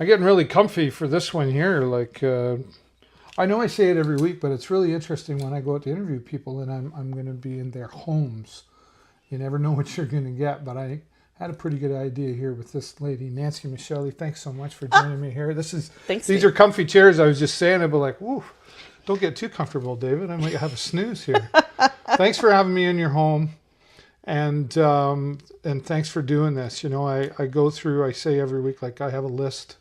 I'm getting really comfy for this one here. Like, I know I say it every week, but it's really interesting when I go out to interview people and I'm going to be in their homes. You never know what you're going to get, but I had a pretty good idea here with this lady, Nancy Michieli. Thanks so much for joining me here. These are comfy chairs. I was just saying, I'd be like, woo, don't get too comfortable, David. I might have a snooze here. Thanks for having me in your home. And thanks for doing this. You know, I go through, I say every week, like I have a list.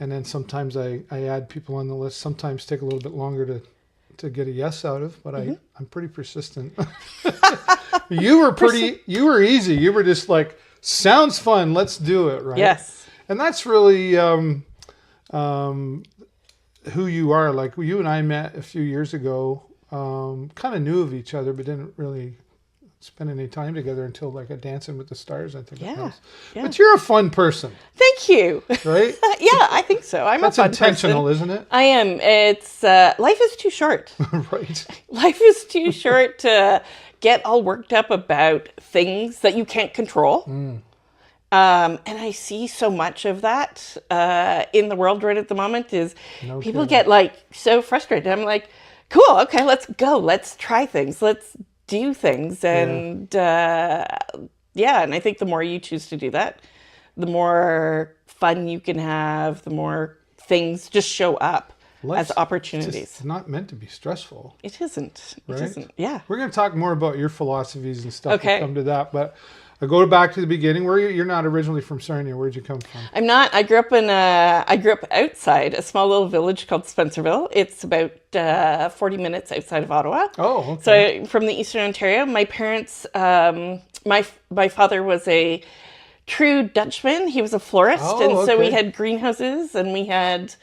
And then sometimes I add people on the list. Sometimes take a little bit longer to get a yes out of, but I'm pretty persistent. You were easy. You were just like, sounds fun, let's do it, right? Yes. And that's really who you are. Like you and I met a few years ago, kind of knew of each other, but didn't really spend any time together until like a Dancing with the Stars, I think it was. Yeah. But you're a fun person. Thank you. Right? Yeah, I think so. That's a fun intentional, person. Isn't it? I am. It's life is too short. Right. Life is too short to get all worked up about things that you can't control. And I see so much of that in the world right at the moment is people get like so frustrated. I'm like, cool, okay, let's go. Let's try things. Let's do things. And and I think the more you choose to do that, the more fun you can have, the more things just show up as opportunities. It's not meant to be stressful. It isn't. Right? It isn't. Yeah. We're going to talk more about your philosophies and stuff. Okay. We'll come to that. But I go back to the beginning. You're not originally from Sarnia. Where'd you come from? I'm not. I grew up outside a small little village called Spencerville. It's about 40 minutes outside of Ottawa. Oh, okay. So from the Eastern Ontario. My parents, my father was a true Dutchman. He was a florist. So we had greenhouses and we had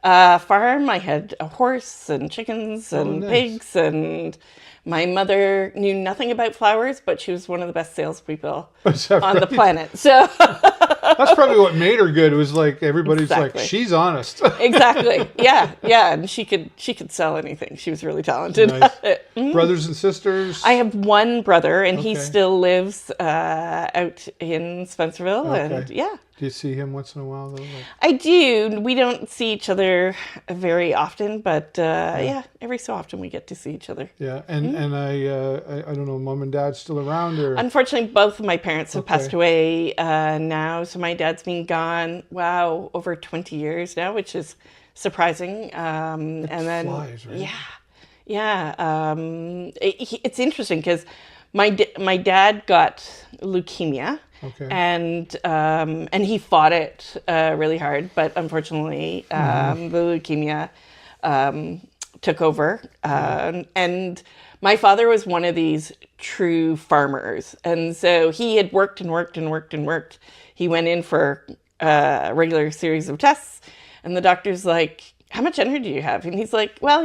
a farm. I had a horse and chickens and pigs, and my mother knew nothing about flowers, but she was one of the best salespeople on the planet. So that's probably what made her good. It was like everybody's like, she's honest. Exactly. Yeah. And she could sell anything. She was really talented. Nice. Brothers and sisters? I have one brother, and he still lives out in Spencerville. Okay. And yeah. Do you see him once in a while, though? Like... I do. We don't see each other very often, but every so often we get to see each other. Yeah, and I don't know, mom and dad still around? Or unfortunately, both of my parents have passed away now. So my dad's been gone, over 20 years now, which is surprising. And then flies, right? Yeah. It's interesting because my dad got leukemia. Okay. And he fought it really hard, but unfortunately, the leukemia took over. And my father was one of these true farmers, and so he had worked and worked and worked and worked. He went in for a regular series of tests, and the doctor's like, "How much energy do you have?" And he's like, "Well,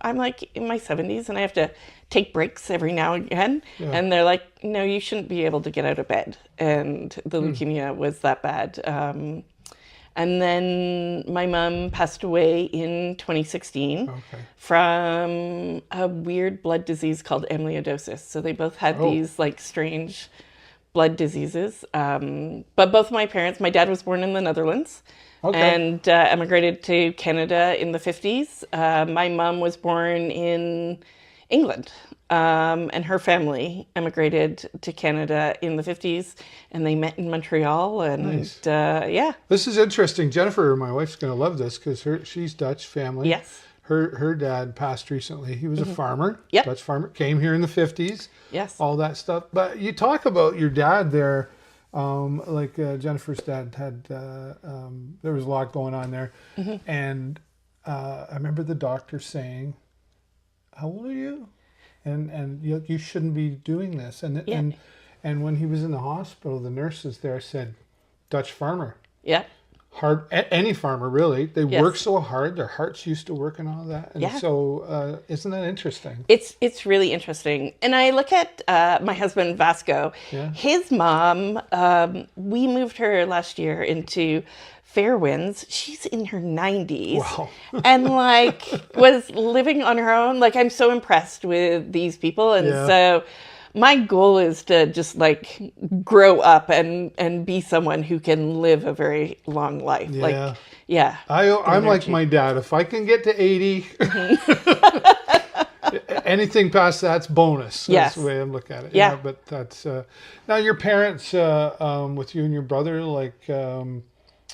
I'm like in my 70s, and I have to take breaks every now and again." Yeah. And they're like, "No, you shouldn't be able to get out of bed." And the leukemia was that bad. And then my mom passed away in 2016 from a weird blood disease called amyloidosis. So they both had these like strange blood diseases. But both my parents, my dad was born in the Netherlands. And emigrated to Canada in the 50s. My mom was born in England, and her family emigrated to Canada in the 50s, and they met in Montreal. And nice. This is interesting. Jennifer, my wife's going to love this because she's Dutch family. Yes. Her dad passed recently. He was a farmer, Yep. Dutch farmer, came here in the 50s. Yes. All that stuff. But you talk about your dad there. Jennifer's dad had, there was a lot going on there. And I remember the doctor saying, "How old are you? And you shouldn't be doing this." And when he was in the hospital, the nurses there said, "Dutch farmer." Yeah. Hard, any farmer really. They work so hard, their hearts used to work and all that. And so isn't that interesting? It's really interesting. And I look at my husband Vasco. Yeah. His mom, we moved her last year into Fairwinds. She's in her 90s. Wow. And was living on her own. I'm so impressed with these people. And so my goal is to just like grow up and be someone who can live a very long life. Yeah. Like, yeah. I'm like my dad. If I can get to 80, anything past that's bonus. That's Yes. the way I look at it. Yeah. But that's now your parents with you and your brother. Like,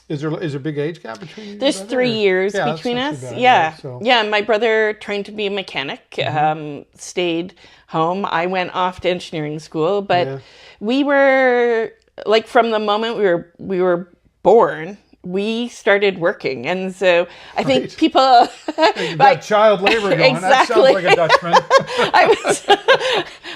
is there a big age gap between you? and your There's brother, 3 or- years Yeah, that's between not too us. bad, Yeah. right? So, Yeah. My brother trained to be a mechanic, stayed home. I went off to engineering school, but Yeah. we were like from the moment we were born, we started working. And so I think Right. people you got child labor going. That sounds Exactly. like a Dutchman. I was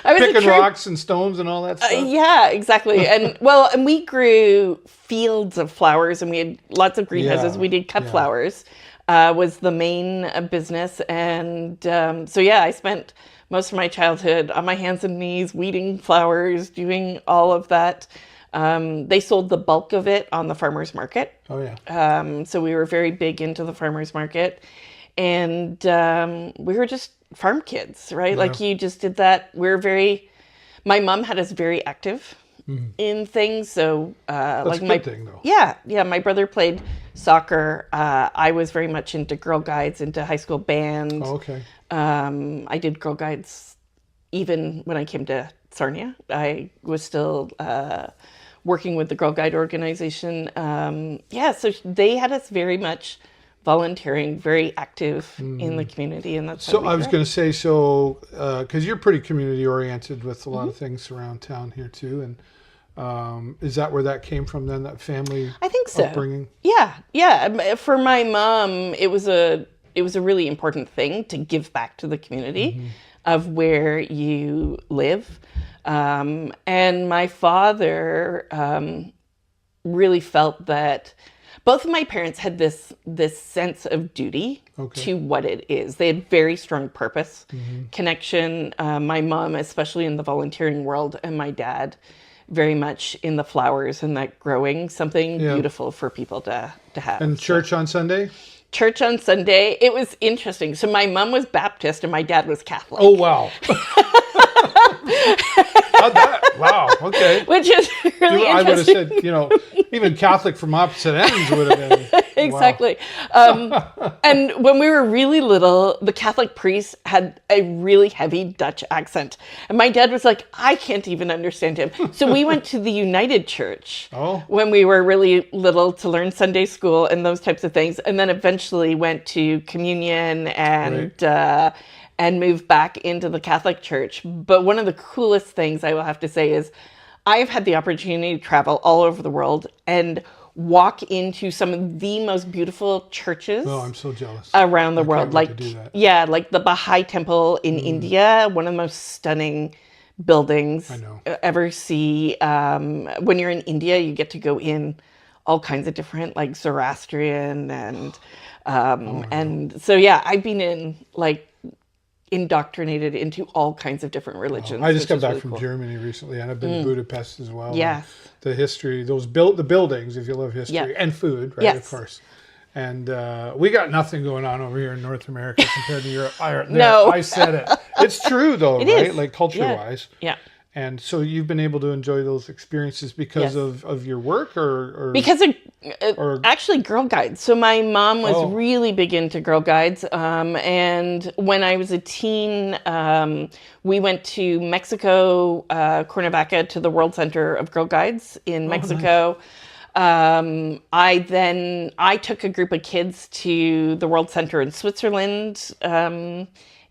I was a Picking true rocks and stones and all that stuff. yeah, exactly. And we grew fields of flowers and we had lots of greenhouses. Yeah, We did cut yeah. flowers, was the main business. And so, yeah, I spent most of my childhood on my hands and knees, weeding flowers, doing all of that. They sold the bulk of it on the farmer's market. Oh yeah. So we were very big into the farmer's market. And we were just farm kids, right? Like you just did that. My mom had us very active in things. So That's like a my good thing, though. yeah, my brother played soccer. I was very much into Girl Guides, into high school band. Oh, okay. I did Girl Guides even when I came to Sarnia. I was still working with the Girl Guide organization. So they had us very much volunteering, very active in the community, and that's So I was going to say, because you're pretty community oriented with a lot of things around town here too, and is that where that came from then? That family I think so. upbringing? Yeah. For my mom, it was a really important thing to give back to the community of where you live. And my father really felt that both of my parents had this sense of duty to what it is. They had very strong purpose, connection. My mom, especially in the volunteering world, and my dad very much in the flowers and that growing something beautiful for people to have. And church on Sunday? Church on Sunday. It was interesting. So my mom was Baptist and my dad was Catholic. Oh, wow. How'd that? Wow. Okay. Which is really I would have interesting. said, even Catholic from opposite ends would have been. Exactly. And when we were really little, the Catholic priest had a really heavy Dutch accent. And my dad was like, I can't even understand him. So we went to the United Church when we were really little to learn Sunday school and those types of things. And then eventually went to communion and moved back into the Catholic Church. But one of the coolest things I will have to say is I've had the opportunity to travel all over the world and walk into some of the most beautiful churches. Oh, I'm so jealous. Around the I world. can't wait Like, to do that. yeah, like the Baha'i Temple in India, one of the most stunning buildings I know. ever see. When you're in India, you get to go in all kinds of different, like Zoroastrian and so, yeah, I've been indoctrinated into all kinds of different religions. I just which got is back really from cool. Germany recently, and I've been to Budapest as well. Yes. The history, the buildings, if you love history, Yeah. and food, right? Yes. Of course. And we got nothing going on over here in North America compared to Europe. No. I said it. It's true, though, It right? is. Like culture-wise. Yeah. And so you've been able to enjoy those experiences because Yes. of your work, or Because actually Girl Guides. So my mom was really big into Girl Guides. And when I was a teen, we went to Mexico, Cuernavaca, to the World Center of Girl Guides in Mexico. Nice. I took a group of kids to the World Center in Switzerland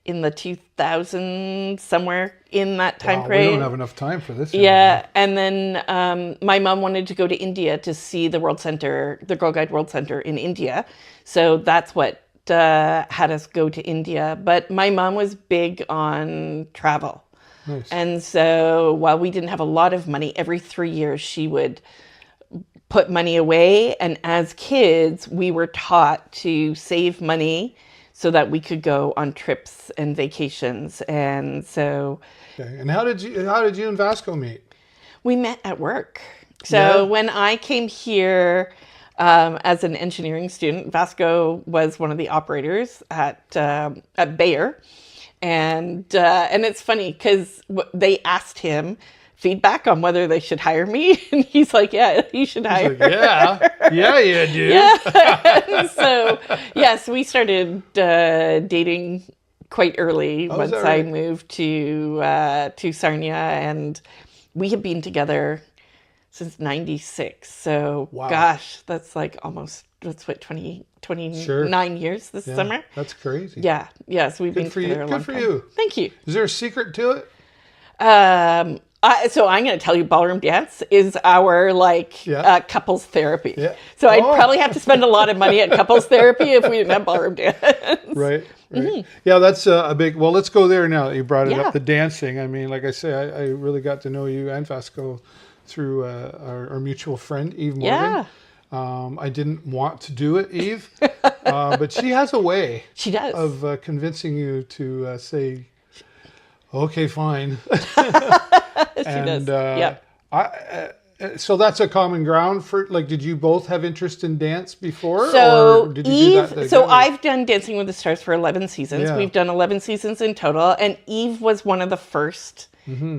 in the 2000s, somewhere in that time We frame. don't have enough time for this. Yeah, and then my mom wanted to go to India to see the World Center, the Girl Guide World Center in India. So that's what had us go to India. But my mom was big on travel. Nice. And so while we didn't have a lot of money, every 3 years she would put money away. And as kids, we were taught to save money so that we could go on trips and vacations. And so... Okay. And how did you and Vasco meet? We met at work. So when I came here as an engineering student, Vasco was one of the operators at Bayer. And it's funny because they asked him feedback on whether they should hire me, and he's like, "Yeah, you should hire." Like, yeah, you do. Yeah. And so yes, we started dating quite early once that I right? moved to Sarnia, and we have been together since '96. So Wow. gosh, that's like almost, that's what, 29 years this summer. That's crazy. Yeah. So we've been for together you. a long Good for time. you. Thank you. Is there a secret to it? So I'm going to tell you, ballroom dance is our couples therapy. Yeah. So I'd probably have to spend a lot of money at couples therapy if we didn't have ballroom dance. Right. Yeah, that's a big. Well, let's go there now that you brought it Yeah. up. The dancing. I mean, like I say, I really got to know you and Vasco through our mutual friend Eve Morgan. Yeah. I didn't want to do it, Eve, but she has a way. She does. Of convincing you to say, "Okay, fine." She does. So that's a common ground for, like, did you both have interest in dance before? So or did you do that Eve, so together? I've done Dancing with the Stars for 11 seasons. Yeah. We've done 11 seasons in total, and Eve was one of the first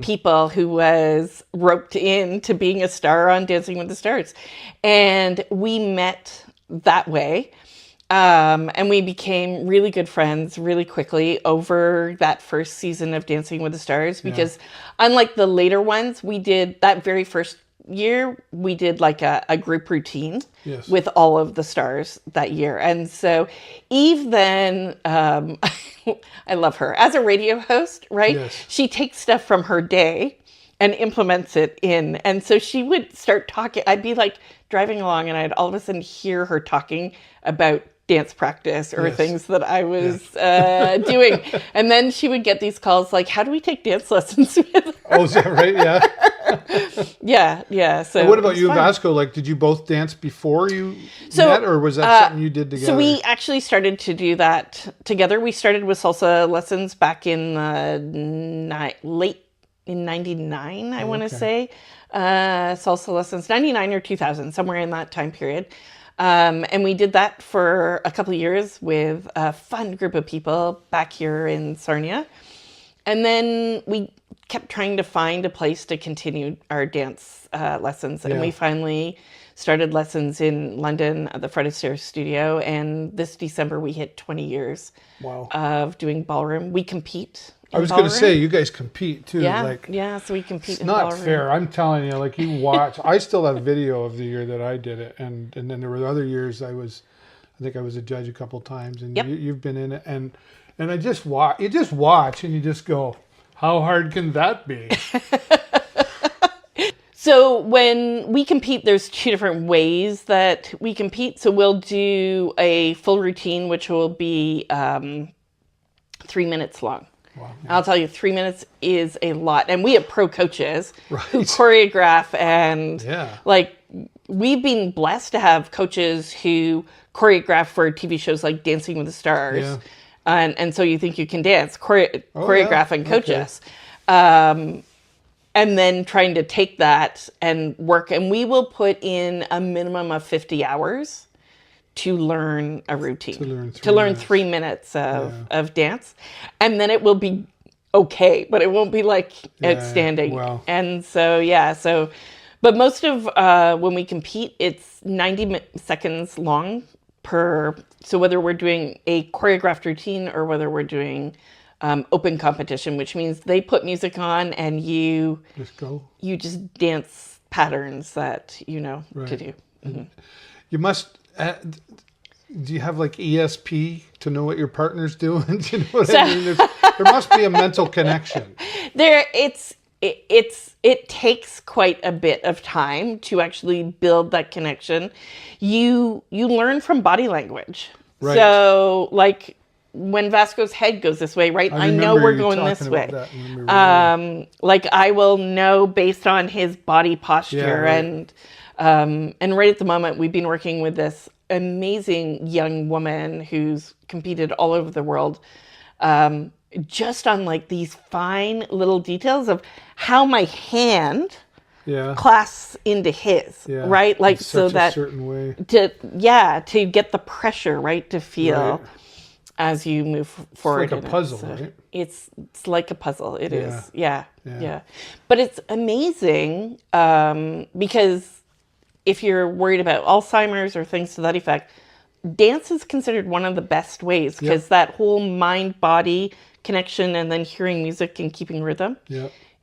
people who was roped in to being a star on Dancing with the Stars. And we met that way. And we became really good friends really quickly over that first season of Dancing with the Stars, because unlike the later ones, we did that very first year, we did like a group routine with all of the stars that year. And so Eve then, I love her as a radio host, right? Yes. She takes stuff from her day and implements it in. And so she would start talking. I'd be like driving along and I'd all of a sudden hear her talking about dance practice or things that I was doing. And then she would get these calls like, how do we take dance lessons with her? Oh, is that right? Yeah. Yeah. So What about you and Vasco? Like, did you both dance before you met, or was that something you did together? So we actually started to do that together. We started with salsa lessons back in late in 99, I want to say. Salsa lessons, 99 or 2000, somewhere in that time period. And we did that for a couple of years with a fun group of people back here in Sarnia. And then we kept trying to find a place to continue our dance lessons. And we finally started lessons in London at the Fred Astaire studio. And this December, we hit 20 years of doing ballroom. We compete. I was going to say, you guys compete too. Yeah, so we compete It's in not ballroom. fair. I'm telling you, like, you watch. I still have video of the year that I did it, and then there were other years I think I was a judge a couple times, and you've been in it, and I just watch. You just watch, and you just go, how hard can that be? So when we compete, there's two different ways that we compete. So we'll do a full routine, which will be 3 minutes long. Wow. I'll tell you, 3 minutes is a lot. And we have pro coaches who choreograph, and like, we've been blessed to have coaches who choreograph for TV shows like Dancing with the Stars. Yeah. And so you think you can dance, choreograph and coach us. And then trying to take that and work. And we will put in a minimum of 50 hours to learn a routine, to learn 3 minutes of dance. And then it will be okay, but it won't be like outstanding. Wow. And so, but most of when we compete, it's 90 seconds long per. So whether we're doing a choreographed routine or whether we're doing open competition, which means they put music on and you just dance patterns that you know to do. Mm-hmm. You must. Do you have like ESP to know what your partner's doing? Do you know what I mean? There must be a mental connection. It takes quite a bit of time to actually build that connection. You learn from body language. Right. So like when Vasco's head goes this way, right? I know we're going this way. Like I will know based on his body posture. And right at the moment, we've been working with this amazing young woman who's competed all over the world, just on like these fine little details of how my hand clasps into his, right? Like so that a certain way. to get the pressure, right? To feel. as you move forward. like a puzzle, So right? It's like a puzzle. It is. Yeah. Yeah. But it's amazing because if you're worried about Alzheimer's or things to that effect, dance is considered one of the best ways because that whole mind-body connection and then hearing music and keeping rhythm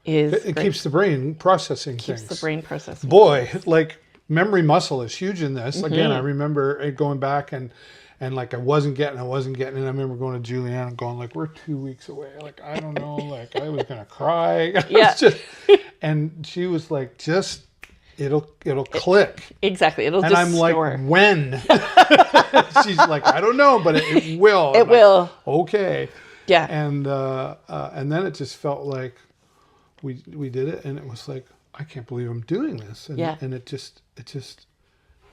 is It great. keeps the brain processing Keeps things. the brain processing. Boy, like memory muscle is huge in this. Mm-hmm. Again, I remember it going back and like I wasn't getting, and I remember going to Julianne and going like, we're 2 weeks away. Like, I don't know, like I was going to cry. Yeah. And she was like, just, it'll click. Exactly. It'll And just I'm like, store. when? She's like, I don't know, but it will. It I'm will. like, okay. Yeah. And then it just felt like we did it, and it was like, I can't believe I'm doing this. And, and it just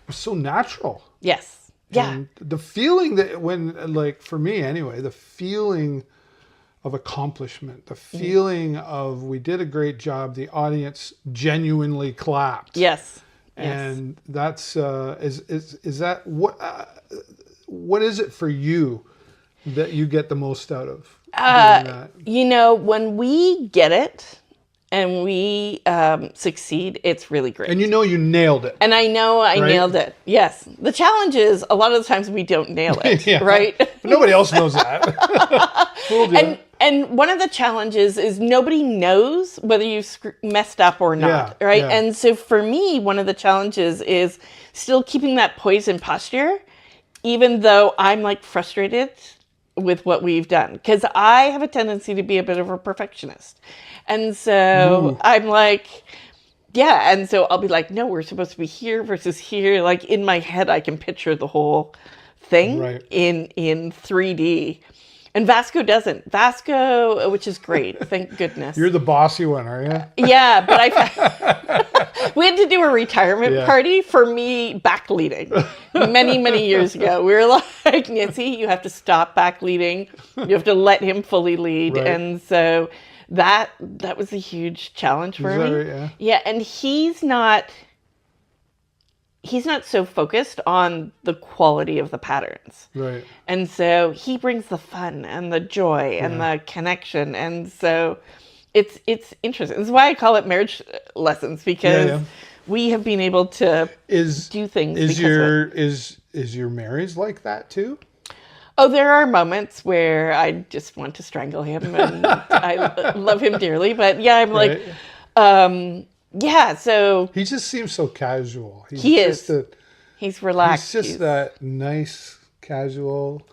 was so natural. Yes. Yeah. And the feeling that when, like for me anyway, the feeling of accomplishment, the feeling of we did a great job, the audience genuinely clapped. Yes. And that's is that what is it for you that you get the most out of doing that? You know, when we get it and we succeed, it's really great. And you know you nailed it. And I know I nailed it. Yes. The challenge is a lot of the times we don't nail it, right? But nobody else knows that. We'll do. And one of the challenges is nobody knows whether you've messed up or not, right? Yeah. And so for me, one of the challenges is still keeping that poise and posture, even though I'm like frustrated with what we've done. Because I have a tendency to be a bit of a perfectionist. And so I'm like, yeah. And so I'll be like, no, we're supposed to be here versus here. Like in my head, I can picture the whole thing in 3D. And Vasco doesn't. Vasco, which is great. Thank goodness. You're the bossy one, are you? Yeah, but we had to do a retirement party for me back leading many, many years ago. We were like, Nancy, you have to stop back leading. You have to let him fully lead. Right. And so that was a huge challenge for me. Right, yeah, and he's not so focused on the quality of the patterns. Right. And so he brings the fun and the joy and the connection. And so it's interesting. This is why I call it marriage lessons, because we have been able to do things. Is your marriage like that too? Oh, there are moments where I just want to strangle him, and I love him dearly. But yeah, I'm like, yeah, so he just seems so casual. He's relaxed. He's just that nice, casual.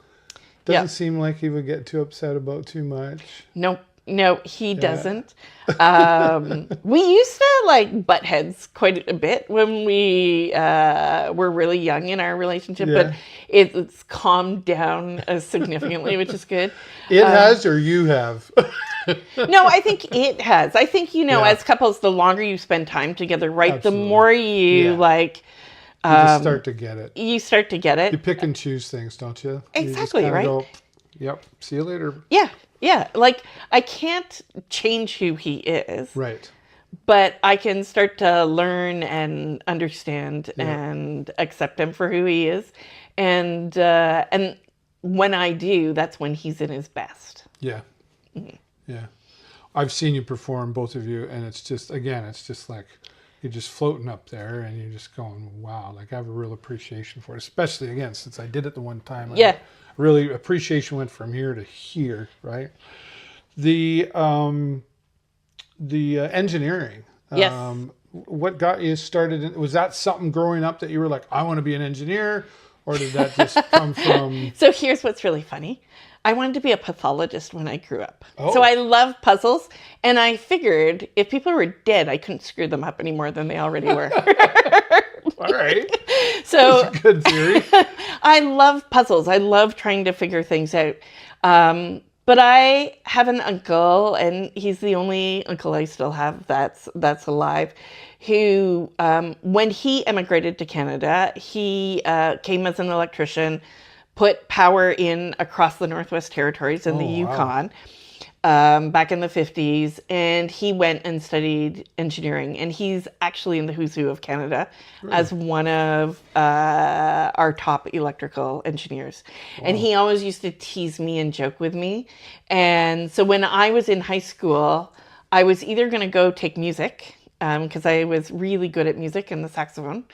Doesn't seem like he would get too upset about too much. No, he doesn't. We used to like butt heads quite a bit when we were really young in our relationship, but it's calmed down significantly, which is good. It has, or you have? No, I think it has. I think, as couples, the longer you spend time together, right, Absolutely. the more you like... You just start to get it. You start to get it. You pick and choose things, don't you? Exactly, you just right? go, yep, see you later. Yeah. Like, I can't change who he is. Right. But I can start to learn and understand and accept him for who he is. And when I do, that's when he's in his best. Yeah. Mm-hmm. Yeah. I've seen you perform, both of you, and it's just like you're just floating up there and you're just going, wow, like I have a real appreciation for it, especially again, since I did it the one time. Really appreciation went from here to here, right? The engineering. Yes. What got you started? Was that something growing up that you were like, I want to be an engineer? Or did that just come from... So here's what's really funny. I wanted to be a pathologist when I grew up. Oh. So I love puzzles. And I figured if people were dead, I couldn't screw them up any more than they already were. All right. So that's a good theory. I love puzzles. I love trying to figure things out. But I have an uncle, and he's the only uncle I still have that's alive, who, when he emigrated to Canada, he came as an electrician, put power in across the Northwest Territories and the Yukon. back in the 50s, and he went and studied engineering. And he's actually in the who's who of Canada as one of our top electrical engineers. And he always used to tease me and joke with me. And so when I was in high school, I was either going to go take music, because I was really good at music and the saxophone,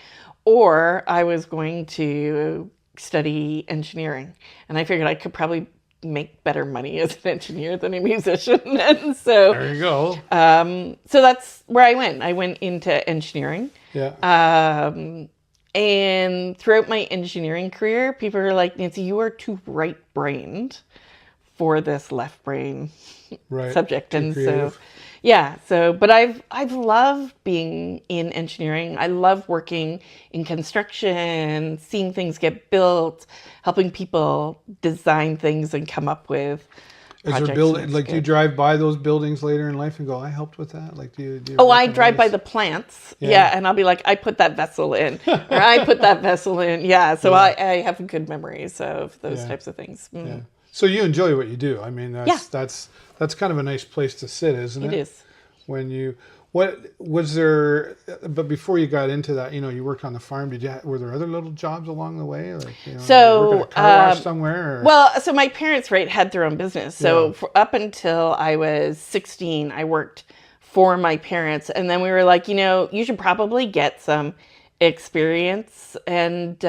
or I was going to study engineering. And I figured I could probably make better money as an engineer than a musician. And so There you go. so that's where I went. I went into engineering. Yeah. And throughout my engineering career, people are like, Nancy, you are too right-brained for this left brain Right. subject. Too And creative. so, yeah, so, but I've loved being in engineering. I love working in construction, seeing things get built, helping people design things and come up with Is projects. there building, like, do you drive by those buildings later in life and go, I helped with that? Like, do you Oh, I drive by recognize- the plants. Yeah. And I'll be like, I put that vessel in, or I put that vessel in. Yeah. So I have good memories of those types of things. Mm. Yeah. So you enjoy what you do. I mean, that's kind of a nice place to sit, isn't it? It is. When you, what was there, but before you got into that, you worked on the farm. Were there other little jobs along the way? Like, So, work at a car wash somewhere? Or? Well, so my parents, had their own business. So up until I was 16, I worked for my parents. And then we were like, you should probably get some experience. And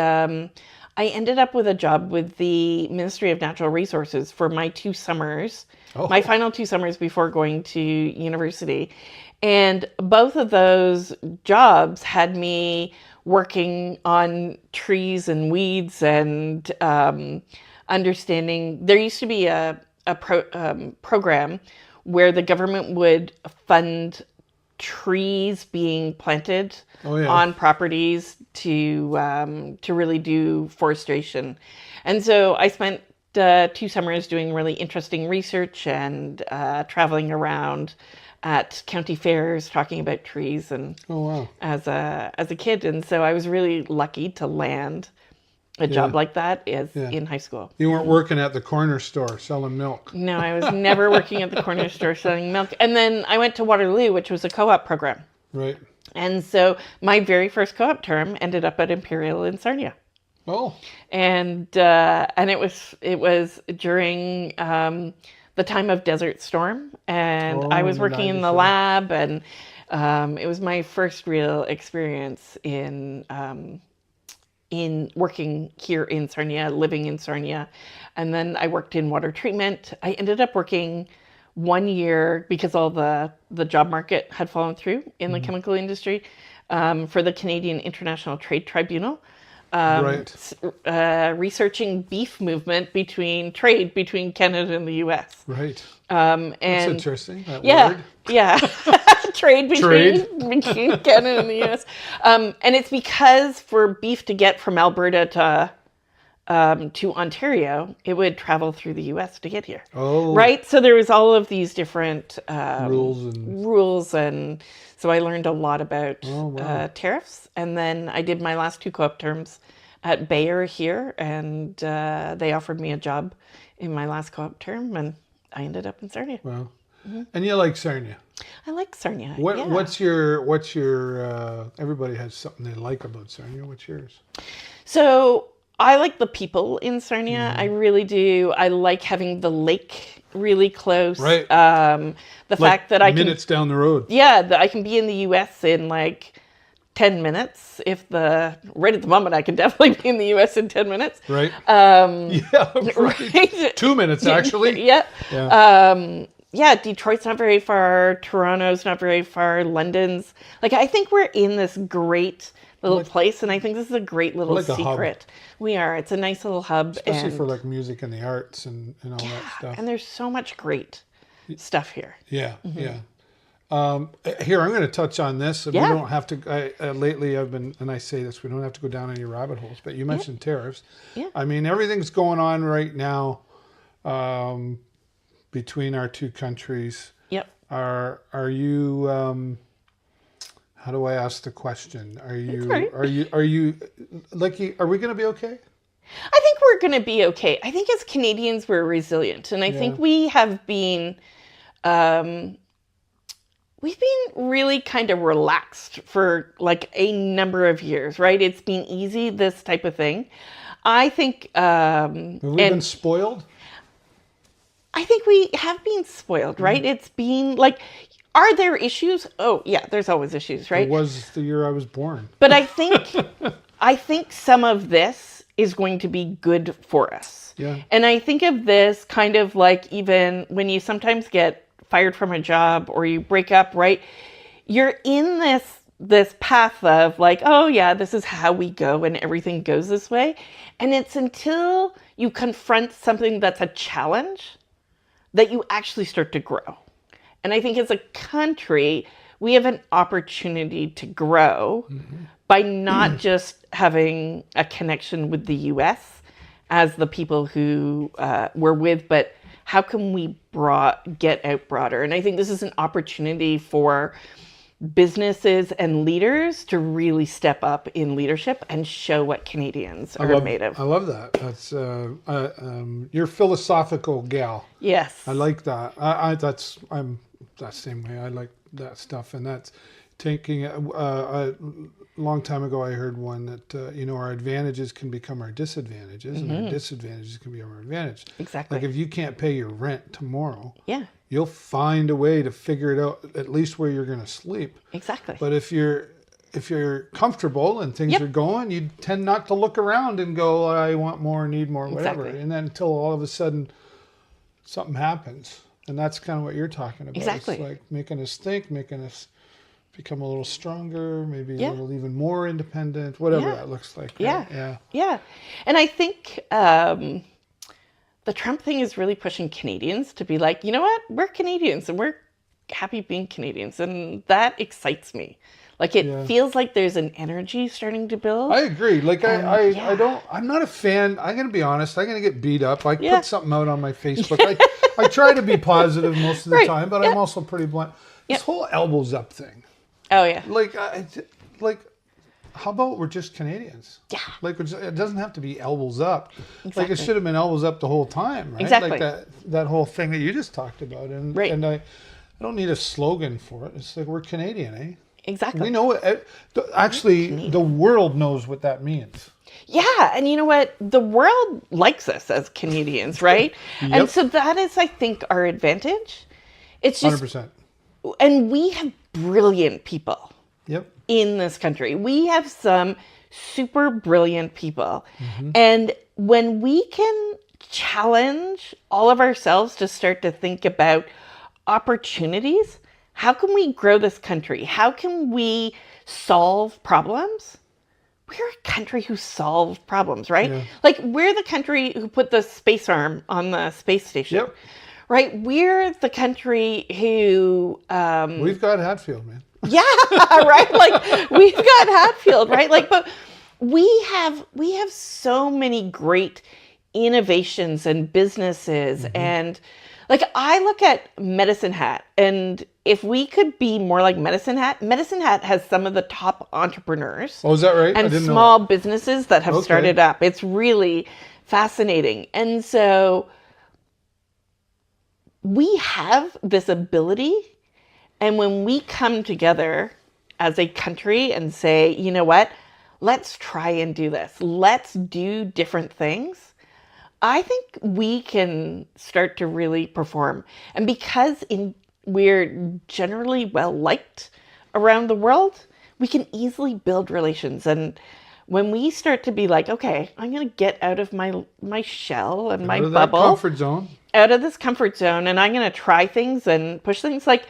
I ended up with a job with the Ministry of Natural Resources for my 2 summers, my final 2 summers before going to university. And both of those jobs had me working on trees and weeds and understanding. There used to be a program where the government would fund trees being planted on properties to really do forestation. And so I spent 2 summers doing really interesting research and traveling around at county fairs talking about trees and as a kid. And so I was really lucky to land a job like that in high school. You weren't working at the corner store selling milk. No, I was never working at the corner store selling milk. And then I went to Waterloo, which was a co-op program. Right. And so my very first co-op term ended up at Imperial in Sarnia. Oh. And it was during the time of Desert Storm, and I was working in the lab, and it was my first real experience in working here in Sarnia, living in Sarnia. And then I worked in water treatment. I ended up working 1 year because all the job market had fallen through in the chemical industry for the Canadian International Trade Tribunal. Researching beef movement between Canada and the U.S. Right. And that's interesting. That word. Yeah. Trade between Canada and the U.S. And it's because for beef to get from Alberta to Ontario, it would travel through the U.S. to get here. Oh. Right. So there was all of these different rules and so I learned a lot about tariffs. And then I did my last 2 co-op terms at Bayer here, and they offered me a job in my last co-op term, and I ended up in Sarnia. Wow. And you like Sarnia? I like Sarnia. What's your everybody has something they like about Sarnia. What's yours? So I like the people in Sarnia. I really do. I like having the lake really close. Right. The fact that I can minutes down the road. Yeah, that I can be in the U.S. in like 10 minutes. Right at the moment, I can definitely be in the U.S. in 10 minutes. Right. Right. 2 minutes actually. Yeah, Detroit's not very far. Toronto's not very far. London's I think we're in this great little place, and I think this is a great little secret. We are. It's a nice little hub, especially for music and the arts and all that stuff. And there's so much great stuff here. Yeah. Here, I'm going to touch on this. We don't have to. Lately, I've been, and I say this, we don't have to go down any rabbit holes. But you mentioned tariffs. Yeah. I mean, everything's going on right now between our 2 countries. Yep. Are you? How do I ask the question? Are we going to be okay? I think we're going to be okay. I think as Canadians, we're resilient. And I think we have been we've been really kind of relaxed for like a number of years, right? It's been easy, this type of thing. I think, Have we been spoiled? I think we have been spoiled, right? It's been like, are there issues? Oh yeah, there's always issues, right? It was the year I was born. But I think some of this is going to be good for us. Yeah. And I think of this kind of like, even when you sometimes get fired from a job or you break up, right? You're in this path of like, oh yeah, this is how we go and everything goes this way. And it's until you confront something that's a challenge that you actually start to grow. And I think as a country, we have an opportunity to grow by not just having a connection with the US as the people who we're with, but how can we get out broader? And I think this is an opportunity for businesses and leaders to really step up in leadership and show what Canadians are made of. I love that. That's you're a philosophical gal. Yes. I like that. I'm that same way. I like that stuff, and that's taking a long time ago. I heard one that our advantages can become our disadvantages, and our disadvantages can become our advantage. Exactly. Like if you can't pay your rent tomorrow, Yeah. you'll find a way to figure it out, at least where you're going to sleep. Exactly. But if you're comfortable and things are going, you tend not to look around and go, I want more, need more, whatever. Exactly. And then until all of a sudden something happens. And that's kind of what you're talking about. Exactly. It's like making us think, making us become a little stronger, maybe a Yeah. little even more independent, whatever Yeah. that looks like. Yeah. Right? Yeah. Yeah. And I think the Trump thing is really pushing Canadians to be like, you know what? We're Canadians and we're happy being Canadians. And that excites me. Like it feels like there's an energy starting to build. I agree. Like I'm not a fan. I'm going to be honest. I'm going to get beat up. I put something out on my Facebook. I try to be positive most of the time, but I'm also pretty blunt. This whole elbows up thing. Oh yeah. Like how about we're just Canadians? Yeah. Like it doesn't have to be elbows up. Exactly. Like it should have been elbows up the whole time, right? Exactly. Like that whole thing that you just talked about. And I don't need a slogan for it. It's like we're Canadian, eh? Exactly. We know it. Actually, the world knows what that means. Yeah, and you know what? The world likes us as Canadians, right? Yep. And so that is, I think, our advantage. It's just 100%. And we have brilliant people Yep. in this country. We have some super brilliant people. And when we can challenge all of ourselves to start to think about opportunities, how can we grow this country? How can we solve problems? We're a country who solves problems, right? Yeah. Like we're the country who put the space arm on the space station. Yep. Right? We're the country who We've got Hatfield, man. yeah, right? Like we've got Hatfield, right? Like but we have so many great innovations and businesses and like I look at Medicine Hat, and if we could be more like Medicine Hat has some of the top entrepreneurs. Oh, is that right? And small businesses that have started up. It's really fascinating. And so we have this ability, and when we come together as a country and say, you know what, let's try and do this. Let's do different things. I think we can start to really perform. And because we're generally well liked around the world, we can easily build relations. And when we start to be like, okay, I'm going to get out of my shell and my bubble, comfort zone, out of this comfort zone, and I'm going to try things and push things. Like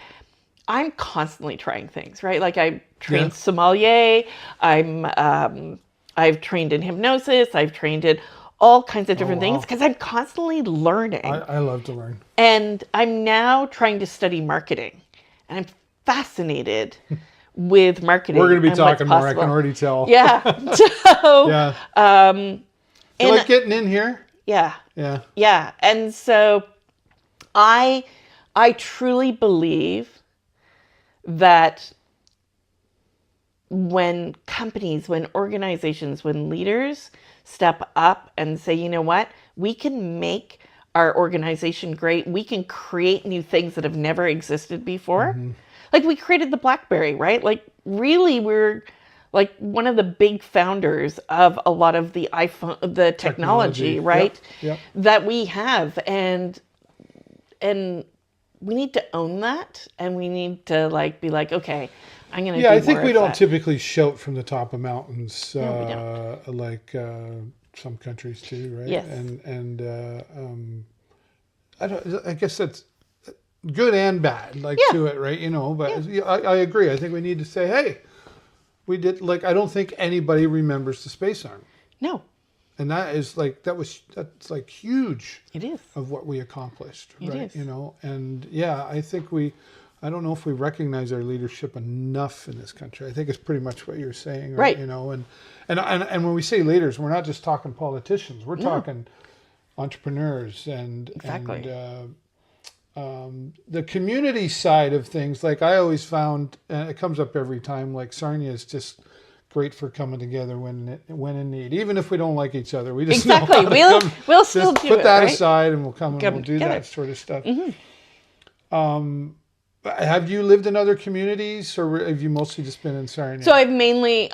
I'm constantly trying things, right? Like I trained sommelier. I've trained in hypnosis. I've trained in all kinds of different things because I'm constantly learning. I love to learn. And I'm now trying to study marketing. And I'm fascinated with marketing. We're going to be talking more, I can already tell. Yeah. So, you like getting in here? Yeah. Yeah. Yeah. And so I truly believe that when companies, when organizations, when leaders step up and say, you know what, we can make our organization great, we can create new things that have never existed before. Like we created the BlackBerry, right? Like really we're like one of the big founders of a lot of the iPhone, the technology, right? Yep. That we have. And we need to own that, and we need to like be like, okay, I'm going to do I think more we of don't that. typically shout from the top of mountains, No, we don't. like some countries do, right? Yes. And I guess that's good and bad, like to it, right? You know, but I agree. I think we need to say, hey, we did. Like, I don't think anybody remembers the Space Army, No, and that's like huge. it is. Of what we accomplished, It right? is. You know, and I think I don't know if we recognize our leadership enough in this country. I think it's pretty much what you're saying, Right. You know, and when we say leaders, we're not just talking politicians. We're talking entrepreneurs and Exactly. the community side of things. Like I always found, and it comes up every time. Like Sarnia is just great for coming together when in need, even if we don't like each other. We just know Exactly. how to come, We'll still just do put it, that right? aside, and we'll come and Come we'll do together. that sort of stuff. Have you lived in other communities, or have you mostly just been in Sarnia? So I've lived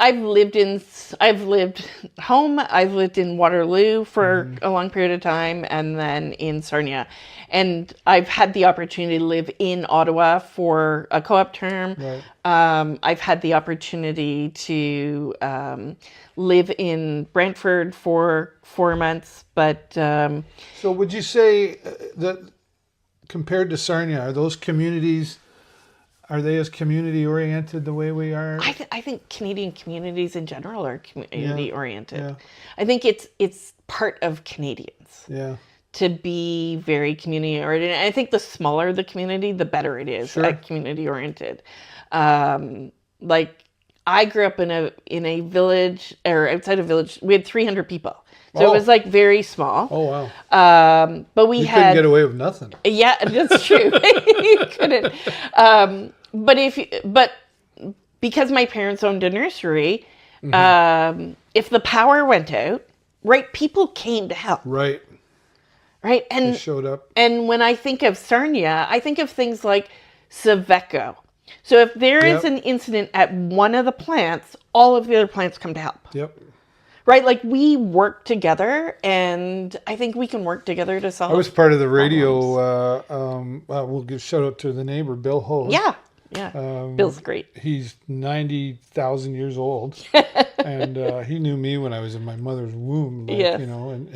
home. I've lived in Waterloo for a long period of time, and then in Sarnia. And I've had the opportunity to live in Ottawa for a co-op term. Right. I've had the opportunity to live in Brantford for 4 months, but So would you say that compared to Sarnia, are those communities, are they as community oriented the way we are? I think Canadian communities in general are community oriented. Yeah. I think it's part of Canadians Yeah. to be very community oriented. And I think the smaller the community, the better it is Sure. at community oriented. Like I grew up in a village, or outside a village. We had 300 people, so it was like very small. Oh wow. But we You had couldn't get away with nothing. Yeah, that's true. You couldn't. But because my parents owned a nursery, if the power went out, right, people came to help, Right. right? They And showed up. when I think of Sarnia, I think of things like Saveco. So if there is Yep. an incident at one of the plants, all of the other plants come to help. Yep. Right? Like we work together, and I think we can work together to solve. I was part of the radio. We'll give shout out to the neighbor, Bill Ho. Yeah. Bill's great. He's 90,000 years old, and he knew me when I was in my mother's womb. Like, Yes. You know, and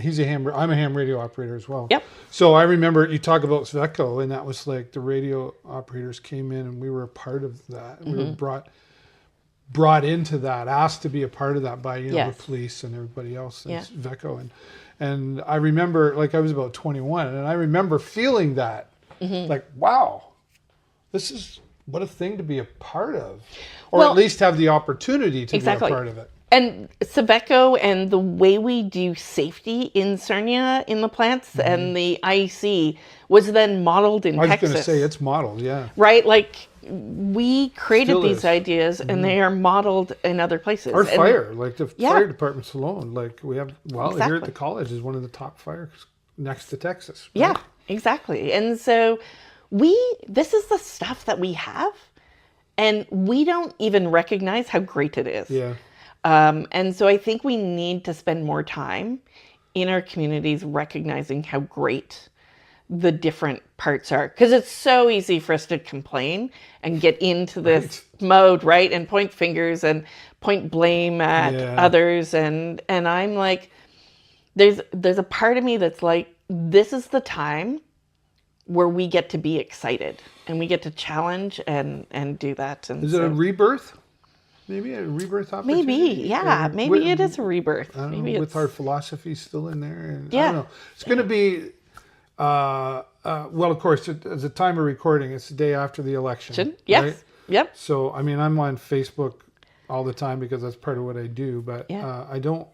I'm a ham radio operator as well. Yep. So I remember you talk about Sveco, and that was like the radio operators came in, and we were a part of that. We were brought into that, asked to be a part of that by Yes. the police and everybody else in Yeah. Sveco, and I remember, like, I was about 21, and I remember feeling that, like, wow, this is what a thing to be a part of, or Well, at least have the opportunity to exactly. be a part of it. And Saveco and the way we do safety in Sarnia in the plants and the IEC was then modeled in I was Texas. going to say it's modeled, yeah. Right? Like we created Still these is. ideas and they are modeled in other places. Our And- fire, like the Yeah. fire departments alone, like we have, here at Exactly. the college is one of the top fires next to Texas. Right? Yeah, exactly. And so this is the stuff that we have, and we don't even recognize how great it is. Yeah. And so I think we need to spend more time in our communities recognizing how great the different parts are. Because it's so easy for us to complain and get into this mode, right? And point fingers and point blame at others. And I'm like, there's a part of me that's like, this is the time where we get to be excited and we get to challenge and do that. And Is it a rebirth? Maybe a rebirth opportunity? maybe, yeah, Or maybe it is a rebirth. I don't Maybe know, it's with our philosophy still in there. And I Yeah. don't know. It's going to be, well, of course, as a time of recording, it's the day after the election. Yes. Right? Yep. So, I mean, I'm on Facebook all the time because that's part of what I do, but Yeah. I don't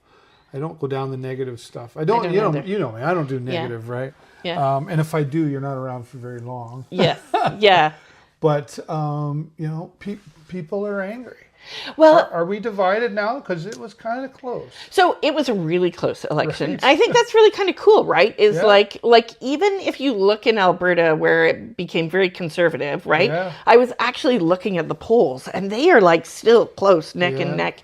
go down the negative stuff. I don't either. you know me, I don't do negative, right? Yeah. And if I do, you're not around for very long. Yes. Yeah. But, people are angry. Well, Are we divided now? Because it was kind of close. so it was a really close election. Right. I think that's really kind of cool, right? Is Yeah. like even if you look in Alberta where it became very conservative, right? Yeah. I was actually looking at the polls and they are like still close neck Yeah. and neck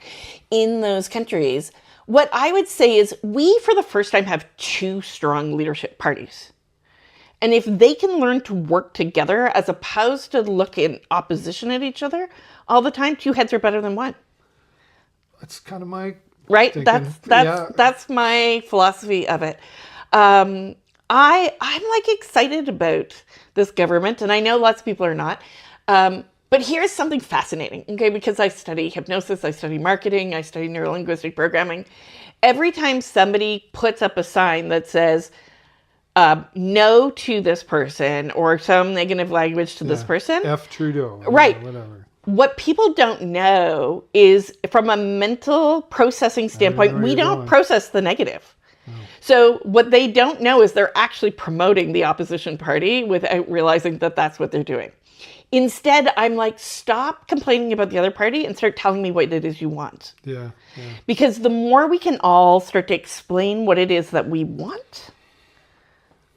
in those countries. What I would say is we for the first time have two strong leadership parties. And if they can learn to work together as opposed to look in opposition at each other all the time, two heads are better than one. That's kind of my Right? thinking. That's my philosophy of it. I'm like excited about this government, and I know lots of people are not. But here's something fascinating, okay? Because I study hypnosis, I study marketing, I study neurolinguistic programming. Every time somebody puts up a sign that says no to this person or some negative language to this person, F Trudeau. Right. Whatever. what people don't know is from a mental processing standpoint, we don't process the negative. So what they don't know is they're actually promoting the opposition party without realizing that that's what they're doing. Instead, I'm like, stop complaining about the other party and start telling me what it is you want. Yeah. Because the more we can all start to explain what it is that we want,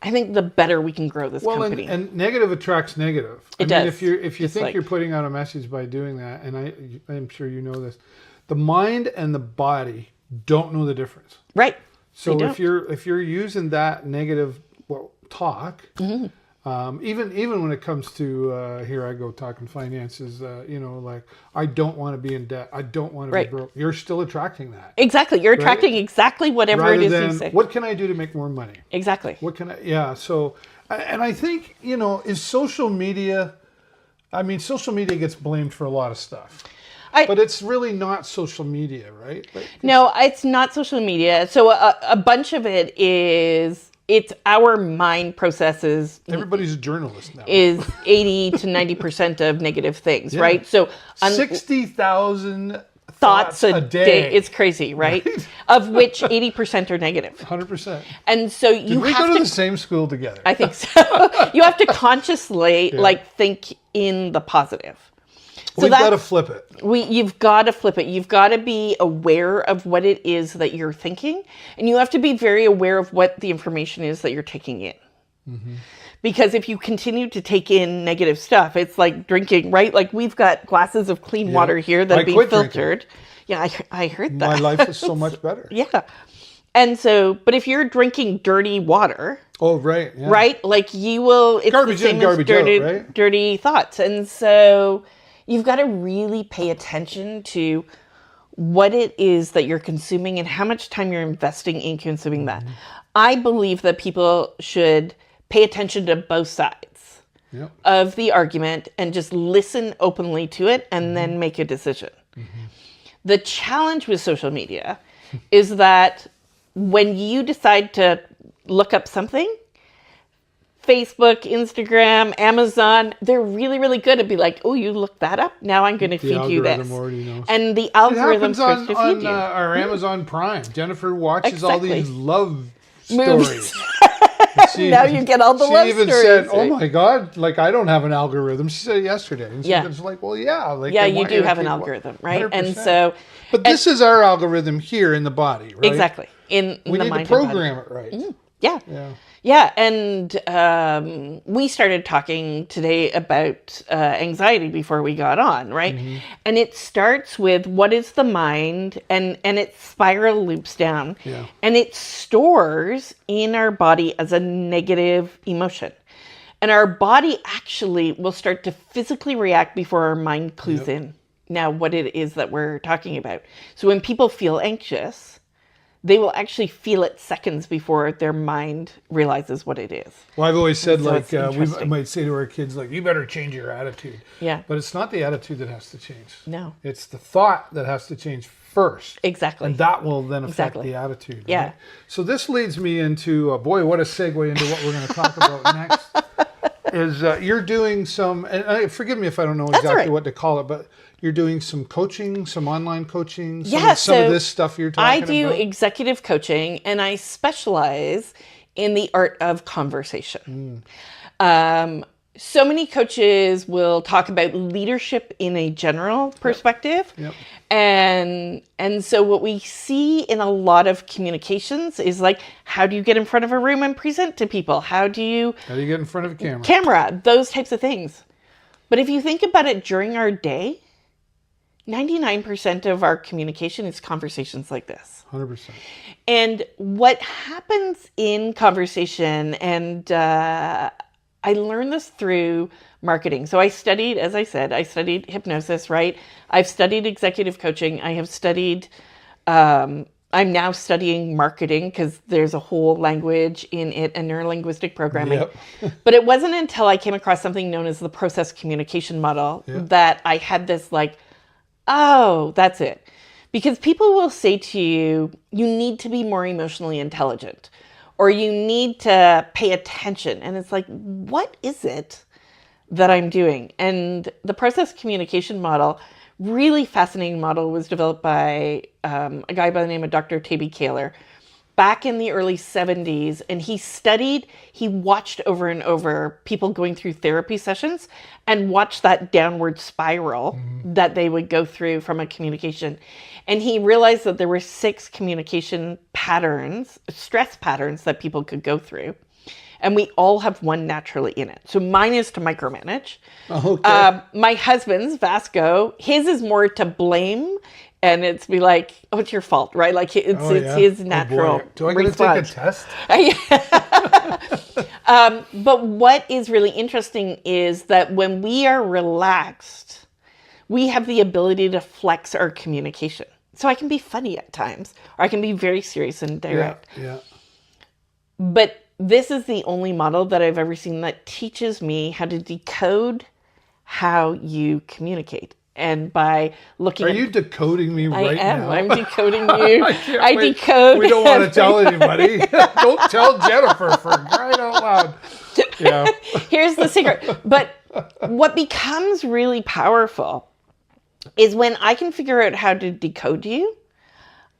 I think the better we can grow this company. And negative attracts negative. It does. If you think you're putting out a message by doing that, and I'm sure you know this, the mind and the body don't know the difference. Right. So if you're using that negative talk, even when it comes to here I go talking finances, like I don't want to be in debt, I don't want to be broke. You're still attracting that. Exactly. You're attracting exactly whatever Rather it is than, you say. what can I do to make more money? Exactly. What can I? Yeah. So, and I think is social media. I mean, social media gets blamed for a lot of stuff. But it's really not social media, right? No, it's not social media. So a bunch of it is, it's our mind processes. Everybody's a journalist now. Is 80 to 90% of negative things, right? So 60,000 thoughts a day. It's crazy, right? Of which 80% are negative. 100%. And so you we have go to the same school together? I think so. You have to consciously think in the positive. So we've got to flip it. You've got to flip it. You've got to be aware of what it is that you're thinking, and you have to be very aware of what the information is that you're taking in. Mm-hmm. Because if you continue to take in negative stuff, it's like drinking, right? Like we've got glasses of clean water here that are being filtered. Drinking. Yeah, I heard that. My life is so much better. Yeah. And so, but if you're drinking dirty water, right? Like you will, it's garbage the same in, garbage as dirty, out, right? dirty thoughts. And so you've got to really pay attention to what it is that you're consuming and how much time you're investing in consuming that. I believe that people should pay attention to both sides of the argument and just listen openly to it and then make a decision. The challenge with social media is that when you decide to look up something, Facebook, Instagram, Amazon, they're really, really good at be like, oh, you looked that up? Now I'm going to feed you this. And the algorithm starts to feed you. Our Amazon Prime. Jennifer watches all these love stories. Now you get all the love stories. She even said, oh my God, like I don't have an algorithm. She said it yesterday. And she was like, well, yeah. Like, you do have an algorithm, right? 100%. And so. But this is our algorithm here in the body, right? Exactly. We need to program it right. Yeah, and we started talking today about anxiety before we got on, right? And it starts with what is the mind, and it spiral loops down, and it stores in our body as a negative emotion. And our body actually will start to physically react before our mind clues in now what it is that we're talking about. So when people feel anxious, they will actually feel it seconds before their mind realizes what it is. Well, I've always said, we might say to our kids, like, you better change your attitude. Yeah. But it's not the attitude that has to change. No. It's the thought that has to change first. Exactly. And that will then affect the attitude. Yeah. Right? So this leads me into, boy, what a segue into what we're going to talk about next. Is you're doing some, and forgive me if I don't know exactly what to call it, but you're doing some coaching, some online coaching, some of this stuff you're talking about? I do executive coaching, and I specialize in the art of conversation. so many coaches will talk about leadership in a general perspective. Yep. And so what we see in a lot of communications is like, how do you get in front of a room and present to people? How do you get in front of a camera? Those types of things. But if you think about it during our day, 99% of our communication is conversations like this. 100%. And what happens in conversation, and I learned this through marketing. So I studied, as I said, I studied hypnosis, right? I've studied executive coaching. I have studied, I'm now studying marketing because there's a whole language in it and neurolinguistic programming. Yep. But it wasn't until I came across something known as the process communication model that I had this like, oh, that's it. Because people will say to you, you need to be more emotionally intelligent, or you need to pay attention. And it's like, what is it that I'm doing? And the process communication model, really fascinating model, was developed by a guy by the name of Dr. Taby Kaler back in the early 70s. And he watched over and over people going through therapy sessions and watched that downward spiral that they would go through from a communication. And he realized that there were 6 communication patterns, stress patterns that people could go through. And we all have one naturally in it. So mine is to micromanage. Okay. My husband's, Vasco, his is more to blame. And it's be like, oh, it's your fault, right? Like it's his natural boy. Do I get to take a test? But what is really interesting is that when we are relaxed, we have the ability to flex our communication. So I can be funny at times, or I can be very serious and direct. Yeah. But this is the only model that I've ever seen that teaches me how to decode how you communicate. And by looking Are you decoding me right now? I'm decoding you. I wait. decode. We don't want to tell anybody. Don't tell Jennifer, for crying out loud. Yeah. Here's the secret. But what becomes really powerful is when I can figure out how to decode you,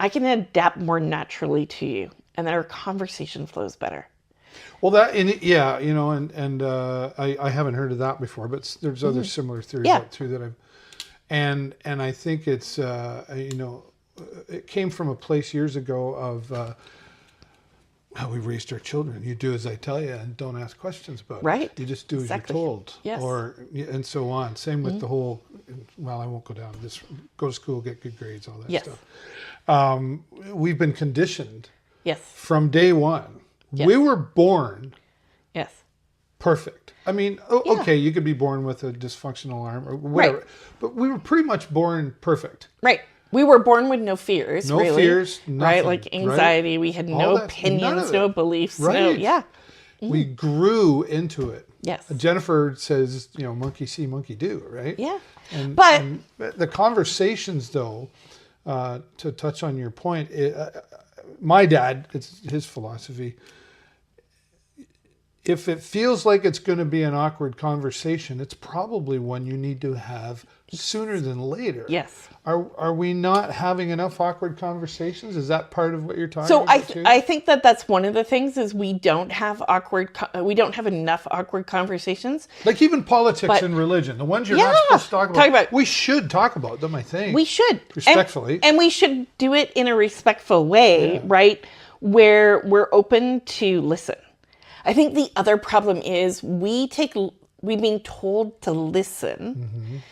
I can adapt more naturally to you, and then our conversation flows better. Well, I haven't heard of that before, but there's other similar theories out too that I've. And I think it's, it came from a place years ago of how we raised our children. You do as I tell you and don't ask questions about it. You just do as you're told. Yes. And so on. Same with the whole, well, I won't go down this, go to school, get good grades, all that stuff. We've been conditioned from day one. Yes. We were born perfect. I mean, okay, you could be born with a dysfunctional arm or whatever, but we were pretty much born perfect. Right. We were born with no fears, no fears, nothing, right? Like anxiety. Right? We had no opinions, no beliefs. Right. We grew into it. Yes. Jennifer says, monkey see, monkey do, right? Yeah. But the conversations, though, to touch on your point, my dad, it's his philosophy. If it feels like it's going to be an awkward conversation, it's probably one you need to have sooner than later. Yes. Are we not having enough awkward conversations? Is that part of what you're talking about too? I think that's one of the things is we don't have enough awkward conversations. Like even politics and religion, the ones you're not supposed to talk about. We should talk about them, I think. We should. Respectfully. And we should do it in a respectful way, right? Where we're open to listen. I think the other problem is we've been told to listen,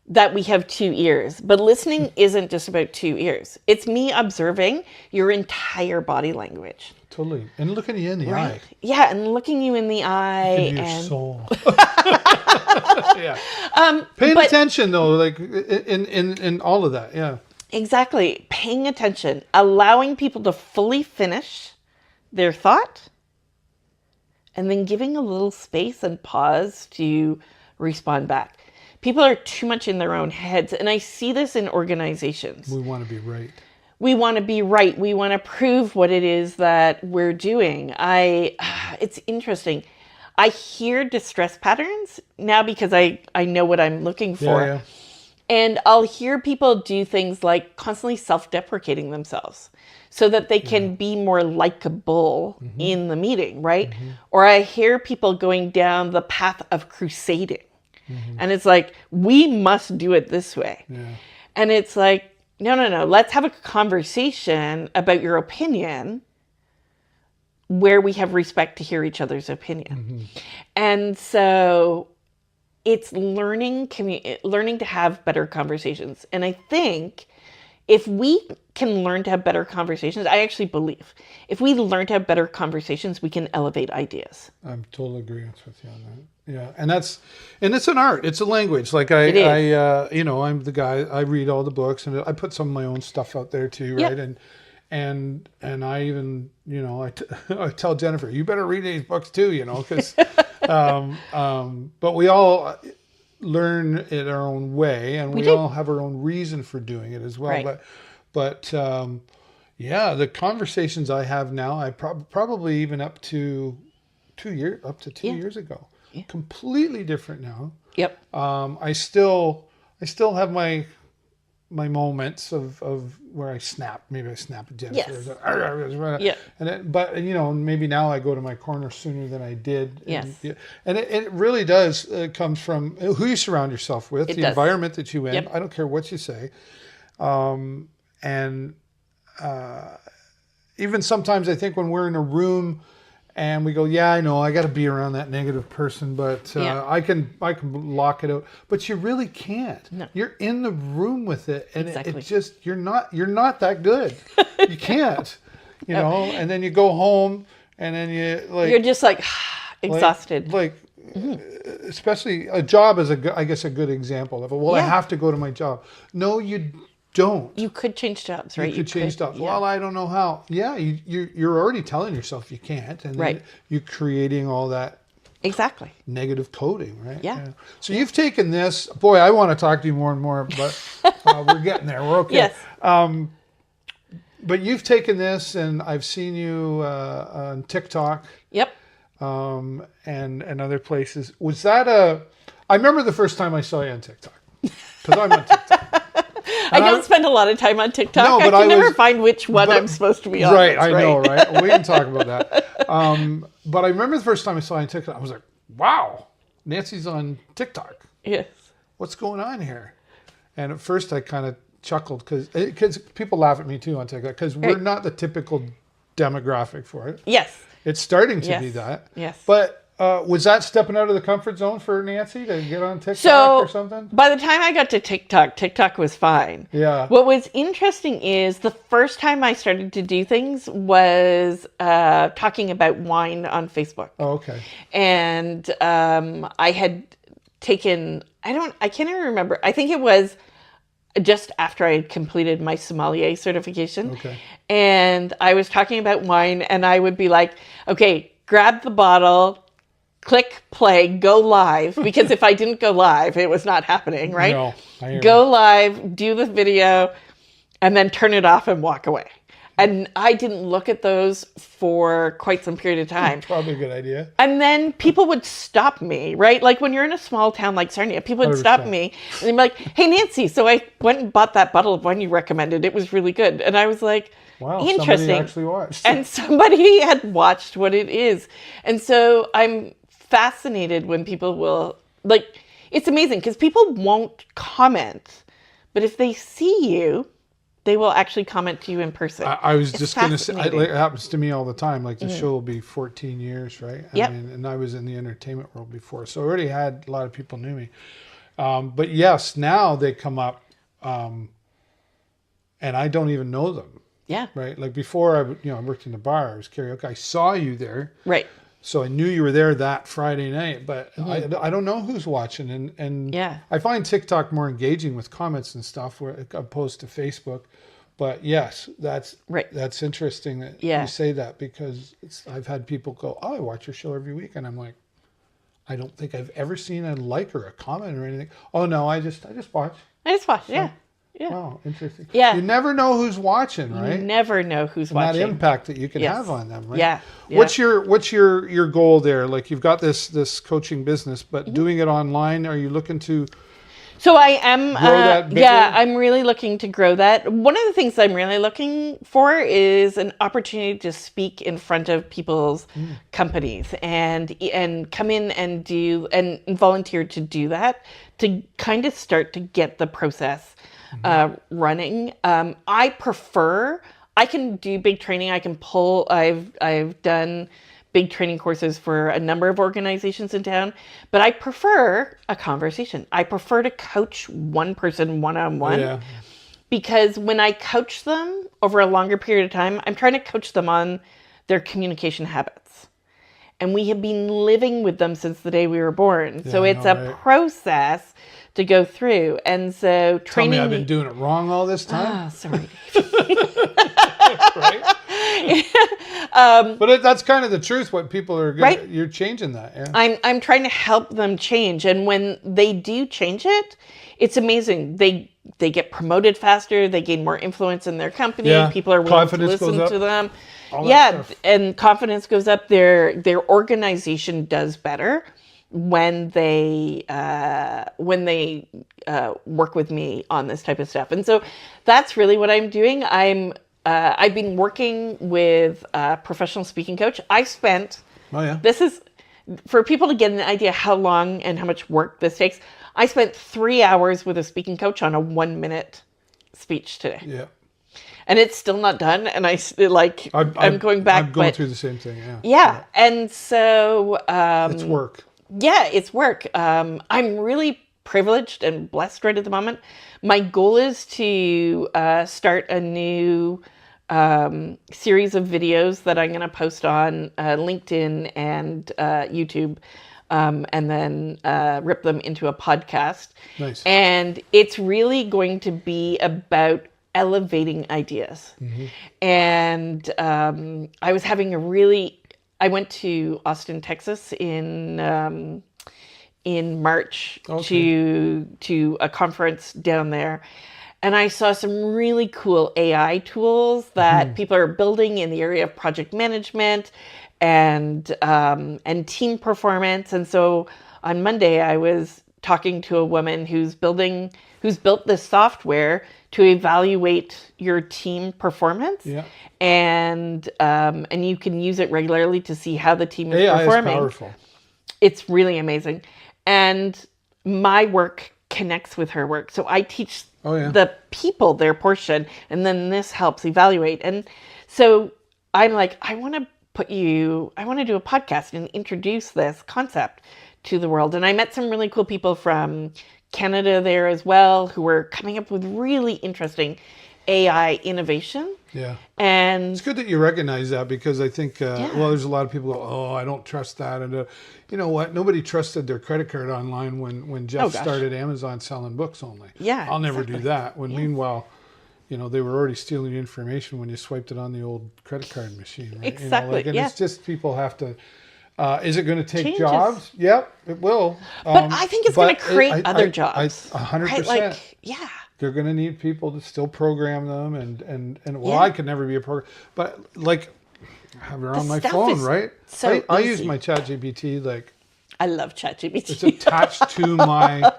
that we have 2 ears. But listening isn't just about 2 ears. It's me observing your entire body language. Totally. And looking you in the eye. Yeah, and looking you in the eye. In your soul. Paying attention, though, like in all of that, Exactly. Paying attention. Allowing people to fully finish their thought. And then giving a little space and pause to respond back. People are too much in their own heads. And I see this in organizations. We want to be right. We want to be right. We want to prove what it is that we're doing. It's interesting. I hear distress patterns now because I know what I'm looking for. And I'll hear people do things like constantly self-deprecating themselves so that they can be more likable in the meeting, right? Or I hear people going down the path of crusading. And it's like, we must do it this way. Yeah. And it's like, no. Let's have a conversation about your opinion where we have respect to hear each other's opinion. And so it's learning to have better conversations. And I think if we can learn to have better conversations, I actually believe if we learn to have better conversations, we can elevate ideas. I'm totally agreeing with you on that. Yeah, and it's an art. It's a language. Like I'm the guy. I read all the books, and I put some of my own stuff out there too, right? Yep. And I even I tell Jennifer, you better read these books too, because but we all learn it our own way, and we all have our own reason for doing it as well. Right. But the conversations I have now, I probably even up to 2 years ago, completely different now. Yep. I still have my moments of where I snap. Maybe I snap at Jennifer. Yes. But maybe now I go to my corner sooner than I did. Yes. And it really does comes from who you surround yourself with, the environment that you in. Yep. I don't care what you say. Even sometimes I think when we're in a room and we go, yeah, I know, I got to be around that negative person, but I can lock it out. But you really can't. No. You're in the room with it, and Exactly. it just you're not that good. You can't, And then you go home, and then You're just like exhausted. Especially a job is a good example of it. Well, I have to go to my job. No, you don't. You could change jobs, right? You could change jobs. Yeah. Well, I don't know how. Yeah, you're already telling yourself you can't, and then you're creating all that Exactly. negative coding, right? Yeah. So you've taken this. Boy, I want to talk to you more and more, but we're getting there. We're okay. Yes. But you've taken this, and I've seen you on TikTok. Yep. And other places. Was that I remember the first time I saw you on TikTok, because I'm on TikTok. I don't spend a lot of time on TikTok. No, but I can never find which one I'm supposed to be on. Right, I know, right? We can talk about that. But I remember the first time I saw you on TikTok, I was like, wow, Nancy's on TikTok. Yes. What's going on here? And at first I kind of chuckled because people laugh at me too on TikTok because we're not the typical demographic for it. Yes. It's starting to be that. Yes. But was that stepping out of the comfort zone for Nancy to get on TikTok or something? By the time I got to TikTok was fine. Yeah. What was interesting is the first time I started to do things was talking about wine on Facebook. Oh, okay. And I had taken, I can't even remember. I think it was just after I had completed my sommelier certification. Okay. And I was talking about wine, and I would be like, okay, grab the bottle, click play, go live. Because if I didn't go live, it was not happening, right? No, I hear go live, do the video, and then turn it off and walk away. And I didn't look at those for quite some period of time. Probably a good idea. And then people would stop me, right? Like when you're in a small town like Sarnia, people would 100%. stop me and they'd be like, hey, Nancy, so I went and bought that bottle of wine you recommended. It was really good. And I was like, Wow, interesting. somebody actually watched. And somebody had watched what it is. And so I'm fascinated when people will, it's amazing because people won't comment, but if they see you, they will actually comment to you in person. I was just going to say, it happens to me all the time. Like the show will be 14 years, right? Yep. And I was in the entertainment world before. So I already had a lot of people knew me. But yes, now they come up and I don't even know them. Yeah. Right. Like before I worked in the bar, I was karaoke. I saw you there. Right. So I knew you were there that Friday night, but I don't know who's watching. And yeah. I find TikTok more engaging with comments and stuff opposed to Facebook. But yes, that's interesting that you say that because I've had people go, oh, I watch your show every week. And I'm like, I don't think I've ever seen a like or a comment or anything. Oh, no, I just watch. Yeah. Yeah. Wow, interesting. Yeah. You never know who's watching, right? You never know who's watching. That impact that you can have on them, right? Yeah. What's your goal there? Like you've got this coaching business, but doing it online, are you looking to So I am, grow that bigger? yeah, I'm really looking to grow that. One of the things I'm really looking for is an opportunity to speak in front of people's companies and come in and do and volunteer to do that, to kind of start to get the process running. I can do big training. I can pull. I've done big training courses for a number of organizations in town, but I prefer a conversation. I prefer to coach one person one-on-one, Yeah. because when I coach them over a longer period of time, I'm trying to coach them on their communication habits. And we have been living with them since the day we were born. So I it's know, a right? process to go through. And so Tell training. me I've been doing it wrong all this time. Ah, sorry. Right? But that's kind of the truth. What people are gonna, Right. You're changing that. Yeah. I'm trying to help them change, and when they do change it, it's amazing. They get promoted faster. They gain more influence in their company. Yeah. People are willing to Confidence goes listen up. to them. All that Yeah, stuff. and confidence goes up. Their organization does better when they work with me on this type of stuff. And so that's really what I'm doing. I've been working with a professional speaking coach. Oh yeah. This is for people to get an idea how long and how much work this takes. I spent 3 hours with a speaking coach on a 1-minute speech today, Yeah. and it's still not done. And I'm going back. I'm going but through the same thing. Yeah. yeah, and so It's work. yeah, it's work. I'm really privileged and blessed right at the moment. My goal is to start a new series of videos that I'm going to post on LinkedIn and YouTube, and then rip them into a podcast. Nice. And it's really going to be about elevating ideas. And I was having I went to Austin, Texas in March to a conference down there. And I saw some really cool AI tools that people are building in the area of project management and team performance. And so on Monday, I was talking to a woman who's built this software to evaluate your team performance. Yeah. And you can use it regularly to see how the team is AI performing. is powerful. It's really amazing. And my work connects with her work. So I teach the people their portion, and then this helps evaluate. And so I'm like, I want to do a podcast and introduce this concept to the world. And I met some really cool people from Canada there as well, who were coming up with really interesting AI innovation. Yeah. And It's good that you recognize that, because I think, there's a lot of people go, oh, I don't trust that. And you know what? Nobody trusted their credit card online when Jeff started Amazon selling books only. Yeah, I'll never do that. When meanwhile, they were already stealing your information when you swiped it on the old credit card machine. Right? Exactly, And it's just people have to. Is it going to take Changes. jobs? Yep, it will. But I think it's going to create other jobs. 100%. Right? Like, yeah. They're going to need people to still program them, and Yeah. I could never be a program, but like have it on my stuff phone, is right? so I use easy. my ChatGPT, like I love ChatGPT. it's attached to my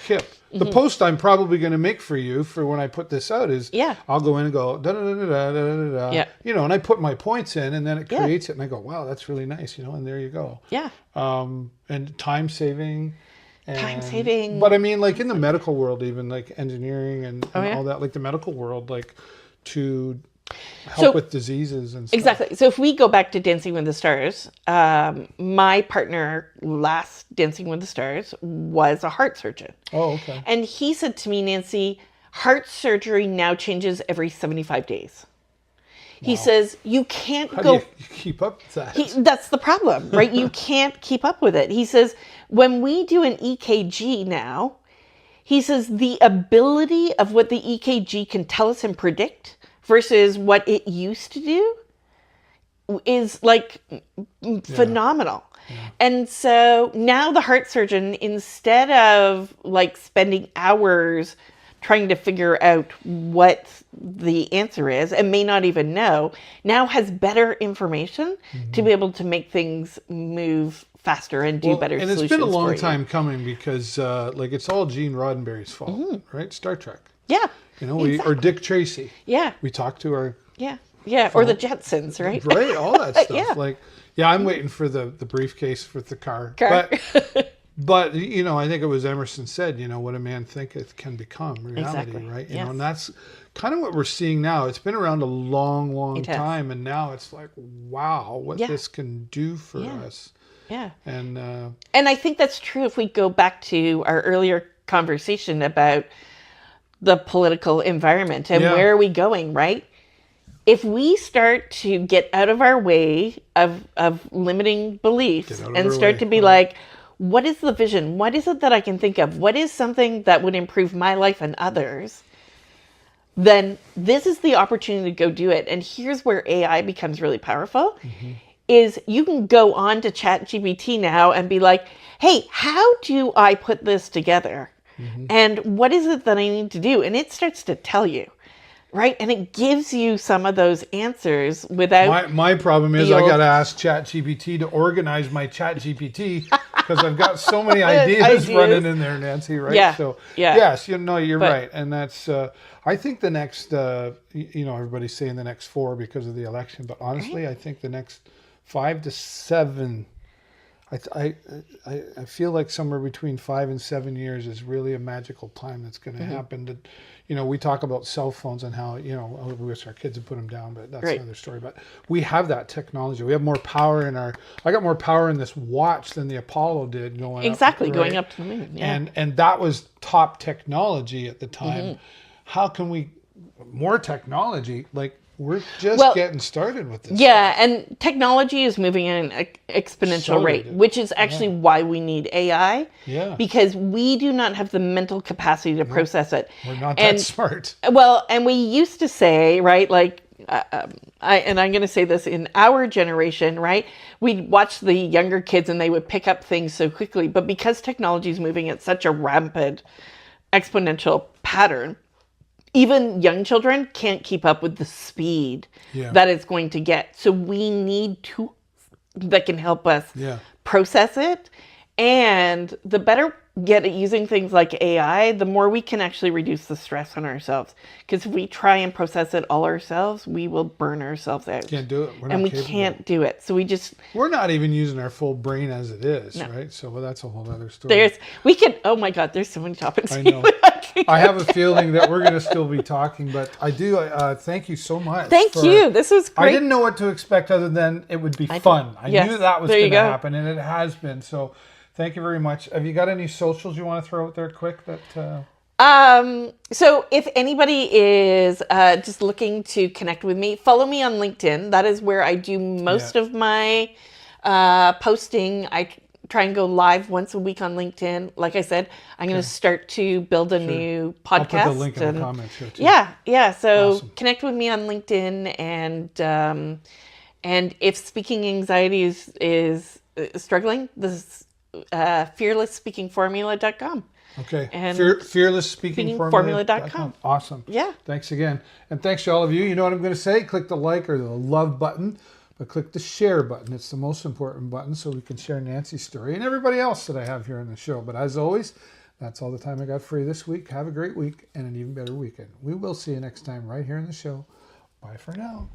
hip. The post I'm probably going to make for you for when I put this out is I'll go in and go da da da da da da da, Yeah. and I put my points in, and then it creates it, and I go, wow, that's really nice, and there you go. Yeah. And time saving. Time saving. But I mean, like in the medical world, even like engineering and all that, like the medical world, like to help with diseases and stuff. Exactly. So if we go back to Dancing with the Stars, my partner last Dancing with the Stars was a heart surgeon. Oh, okay. And he said to me, Nancy, heart surgery now changes every 75 days. He says, you can't How go... do you keep up with that? That's the problem, right? You can't keep up with it. He says, when we do an EKG now, he says the ability of what the EKG can tell us and predict versus what it used to do is like phenomenal. Yeah. And so now the heart surgeon, instead of like spending hours trying to figure out what the answer is and may not even know, now has better information to be able to make things move faster and do better and solutions. it's been a for long you. time coming because like it's all Gene Roddenberry's fault, right? Star Trek. Yeah. You know, or Dick Tracy. Yeah. We talked to our Yeah. Or the Jetsons, right? right, all that stuff. Yeah. Like, I'm waiting for the briefcase for the car. But you know, I think it was Emerson said, you know, what a man thinketh can become reality, Exactly. right? You Yes. know, and that's kind of what we're seeing now. It's been around a long, long It has. time, and now it's like, wow, what this can do for us. Yeah. And I think that's true if we go back to our earlier conversation about the political environment and where are we going, right? If we start to get out of our way of limiting beliefs and start to be like, what is the vision? What is it that I can think of? What is something that would improve my life and others? Then this is the opportunity to go do it. And here's where AI becomes really powerful, is you can go on to ChatGPT now and be like, hey, how do I put this together? And what is it that I need to do? And it starts to tell you. Right. And it gives you some of those answers without. My problem is I got to ask ChatGPT to organize my ChatGPT because I've got so many ideas running in there, Nancy. Right. Yeah. So yeah. Yes, you know, you're right. And that's, I think the next, you know, everybody's saying the next 4 because of the election. But honestly, I think the next 5 to 7, I feel like somewhere between 5 and 7 years is really a magical time that's going to happen. To, you know, we talk about cell phones and how, you know, we wish our kids would put them down, but that's another story. But we have that technology. We have more power in I got more power in this watch than the Apollo did going going up to the moon. Yeah. And that was top technology at the time. How can we, more technology, like, we're just getting started with this. Yeah, and technology is moving at an exponential rate, which is actually why we need AI. Yeah. Because we do not have the mental capacity to process it. We're not that smart. Well, and we used to say, right, like, I'm going to say this in our generation, right? We'd watch the younger kids and they would pick up things so quickly. But because technology is moving at such a rapid, exponential pattern, even young children can't keep up with the speed that it's going to get. So we need tools that can help us process it. And the better get at using things like AI, the more we can actually reduce the stress on ourselves. Because if we try and process it all ourselves, we will burn ourselves out. Can't do it. And we can't do it. So we're not even using our full brain as it is, right? So that's a whole other story. Oh my God, there's so many topics. I know. I have a feeling that we're going to still be talking, but I do. Thank you so much. Thank you. This was great. I didn't know what to expect other than it would be fun. I knew that was going to happen, and it has been. So thank you very much. Have you got any socials you want to throw out there quick? So if anybody is just looking to connect with me, follow me on LinkedIn. That is where I do most of my posting. I try and go live once a week on LinkedIn. Like I said, I'm going to start to build a new podcast. I'll put the link in the comments here too. Yeah. So connect with me on LinkedIn, and if speaking anxiety is struggling, this fearlessspeakingformula.com. Okay. And fearlessspeakingformula.com. Awesome. Yeah. Thanks again. And thanks to all of you. You know what I'm going to say? Click the like or the love button, but click the share button. It's the most important button so we can share Nancy's story and everybody else that I have here on the show. But as always, that's all the time I got for you this week. Have a great week and an even better weekend. We will see you next time right here on the show. Bye for now.